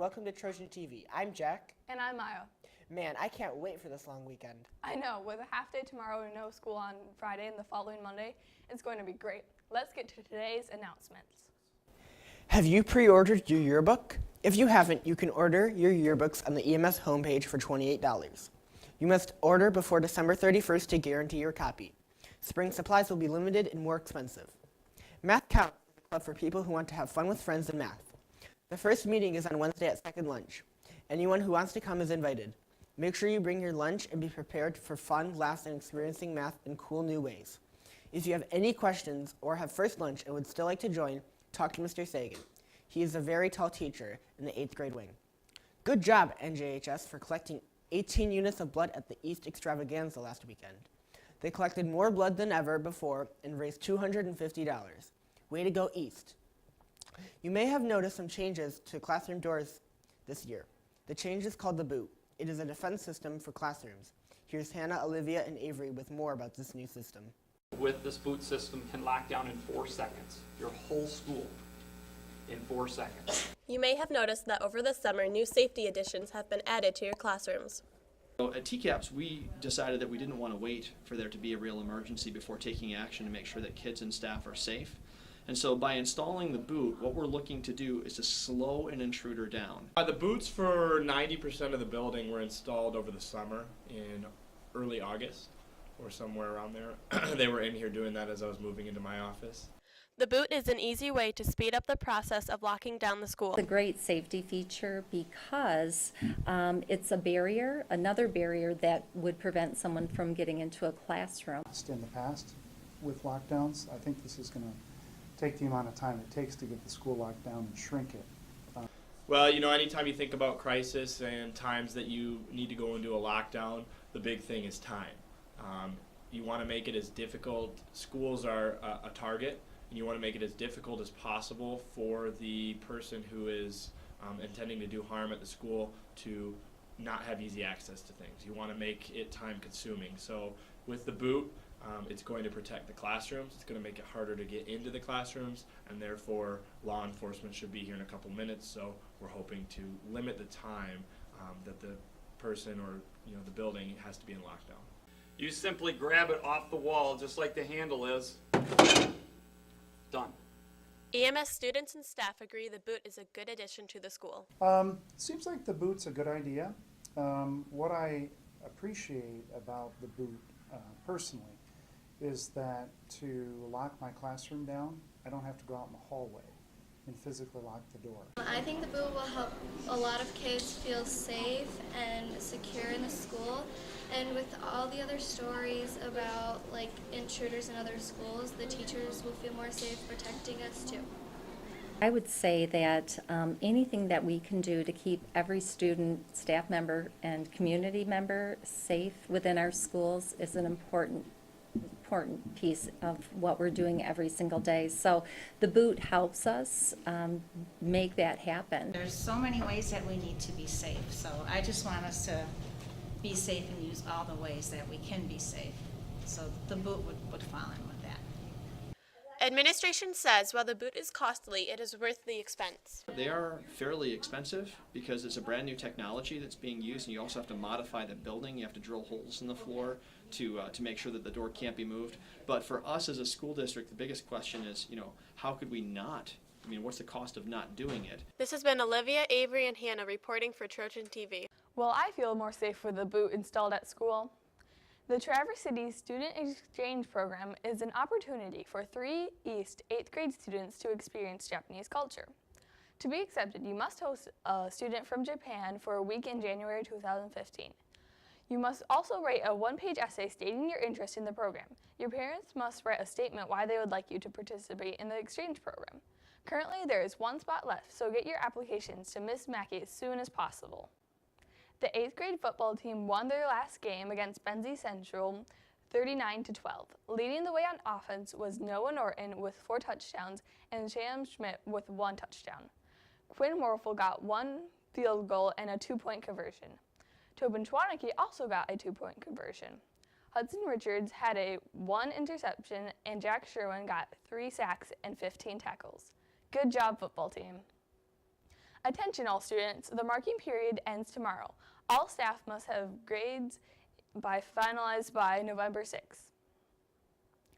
welcome to Trojan TV. I'm Jack. And I'm Maya. Man, I can't wait for this long weekend. I know, with a half day tomorrow and no school on Friday and the following Monday, it's going to be great. Let's get to today's announcements. Have you pre-ordered your yearbook? If you haven't, you can order your yearbooks on the EMS homepage for $28. You must order before December 31st to guarantee your copy. Spring supplies will be limited and more expensive. Mathcounts is a club for people who want to have fun with friends in math. The first meeting is on Wednesday at second lunch. Anyone who wants to come is invited. Make sure you bring your lunch and be prepared for fun, laughs, and experiencing math in cool new ways. If you have any questions or have first lunch and would still like to join, talk to Mr. Sagan. He is a very tall teacher in the 8th grade wing. Good job, NJHS, for collecting 18 units of blood at the East Extravaganza last weekend. They collected more blood than ever before and raised $250. Way to go, East. You may have noticed some changes to classroom doors this year. The change is called the boot. It is a defense system for classrooms. Here's Hannah, Olivia, and Avery with more about this new system. With this boot system can lock down in 4 seconds, your whole school in 4 seconds. You may have noticed that over the summer, new safety additions have been added to your classrooms. So at TCAPS, we decided that we didn't want to wait for there to be a real emergency before taking action to make sure that kids and staff are safe. And so by installing the boot, what we're looking to do is to slow an intruder down. The boots for 90% of the building were installed over the summer in early August or somewhere around there. They were in here doing that as I was moving into my office. The boot is an easy way to speed up the process of locking down the school. It's a great safety feature because it's a barrier, another barrier that would prevent someone from getting into a classroom. In the past with lockdowns, I think this is going to take the amount of time it takes to get the school locked down and shrink it. Well, you know, anytime you think about crisis and times that you need to go into a lockdown, the big thing is time. You want to make it as difficult. Schools are a target, and you want to make it as difficult as possible for the person who is intending to do harm at the school to not have easy access to things. You want to make it time consuming. So with the boot, it's going to protect the classrooms. It's going to make it harder to get into the classrooms, and therefore law enforcement should be here in a couple minutes. So we're hoping to limit the time that the person or the building has to be in lockdown. You simply grab it off the wall just like the handle is. Done. EMS students and staff agree the boot is a good addition to the school. Seems like the boot's a good idea. What I appreciate about the boot personally is that to lock my classroom down, I don't have to go out in the hallway and physically lock the door. I think the boot will help a lot of kids feel safe and secure in the school. And with all the other stories about intruders in other schools, the teachers will feel more safe protecting us too. I would say that anything that we can do to keep every student, staff member, and community member safe within our schools is an important piece of what we're doing every single day. So the boot helps us make that happen. There's so many ways that we need to be safe, so I just want us to be safe and use all the ways that we can be safe. So the boot would fall in with that. Administration says while the boot is costly, it is worth the expense. They are fairly expensive because it's a brand new technology that's being used, and you also have to modify the building. You have to drill holes in the floor to make sure that the door can't be moved. But for us as a school district, the biggest question is, how could we not? What's the cost of not doing it? This has been Olivia, Avery, and Hannah reporting for Trojan TV. Well, I feel more safe with the boot installed at school. The Traverse City Student Exchange Program is an opportunity for 3 East 8th grade students to experience Japanese culture. To be accepted, you must host a student from Japan for a week in January 2015. You must also write a 1-page essay stating your interest in the program. Your parents must write a statement why they would like you to participate in the exchange program. Currently, there is 1 spot left, so get your applications to Miss Mackey as soon as possible. The 8th grade football team won their last game against Benzie Central 39-12. Leading the way on offense was Noah Norton with 4 touchdowns and Sham Schmidt with 1 touchdown. Quinn Morphle got 1 field goal and a 2-point conversion. Tobin Schwaneke also got a 2-point conversion. Hudson Richards had a 1 interception, and Jack Sherwin got 3 sacks and 15 tackles. Good job, football team. Attention all students, the marking period ends tomorrow. All staff must have grades finalized by November 6th.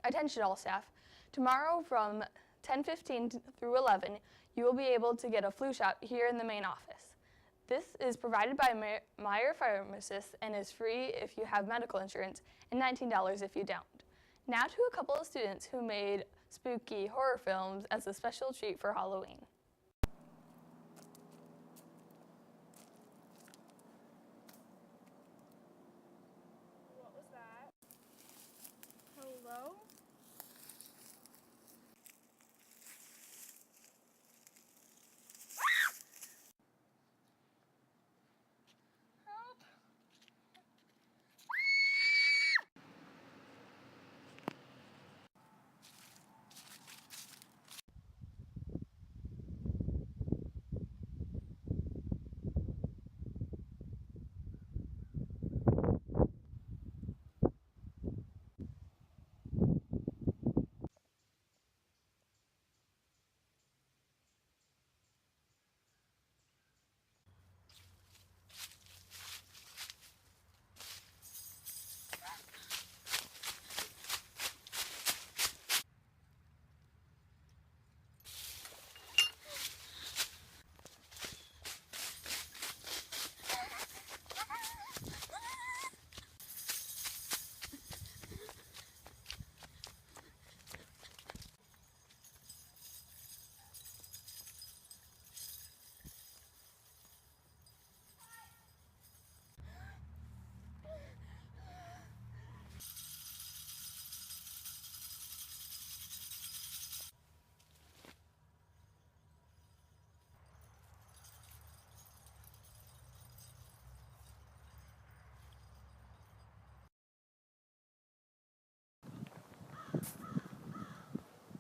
Attention all staff, tomorrow from 10:15 through 11, you will be able to get a flu shot here in the main office. This is provided by Meyer Pharmacists and is free if you have medical insurance and $19 if you don't. Now to a couple of students who made spooky horror films as a special treat for Halloween. What was that? Hello? Help!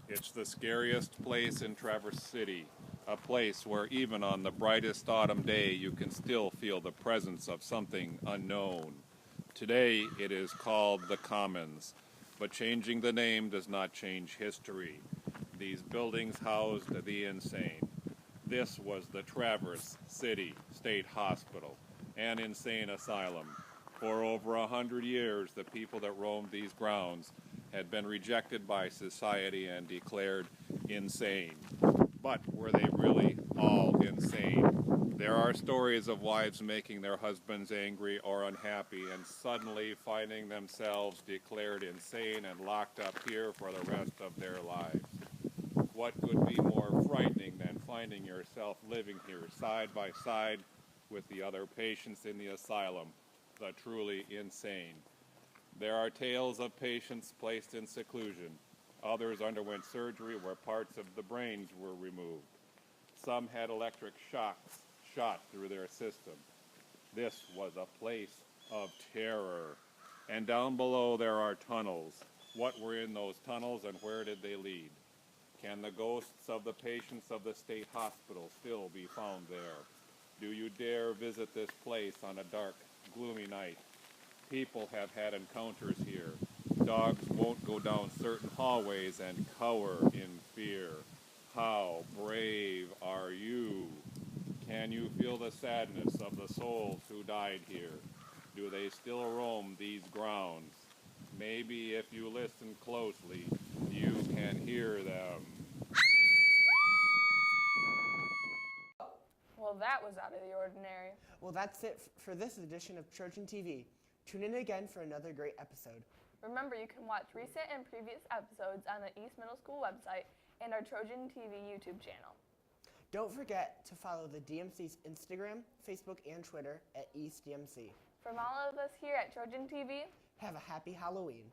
It's the scariest place in Traverse City, a place where even on the brightest autumn day you can still feel the presence of something unknown. Today it is called the Commons, but changing the name does not change history. These buildings housed the insane. This was the Traverse City State Hospital, an insane asylum. For over 100 years, the people that roamed these grounds had been rejected by society and declared insane. But were they really all insane? There are stories of wives making their husbands angry or unhappy and suddenly finding themselves declared insane and locked up here for the rest of their lives. What could be more frightening than finding yourself living here side by side with the other patients in the asylum, the truly insane? There are tales of patients placed in seclusion. Others underwent surgery where parts of the brains were removed. Some had electric shocks shot through their system. This was a place of terror. And down below there are tunnels. What were in those tunnels and where did they lead? Can the ghosts of the patients of the state hospital still be found there? Do you dare visit this place on a dark, gloomy night? People have had encounters here. Dogs won't go down certain hallways and cower in fear. How brave are you? Can you feel the sadness of the souls who died here? Do they still roam these grounds? Maybe if you listen closely, you can hear them. Well, that was out of the ordinary. Well, that's it for this edition of Trojan TV. Tune in again for another great episode. Remember, you can watch recent and previous episodes on the East Middle School website and our Trojan TV YouTube channel. Don't forget to follow the DMC's Instagram, Facebook, and Twitter at EastDMC. From all of us here at Trojan TV, have a happy Halloween.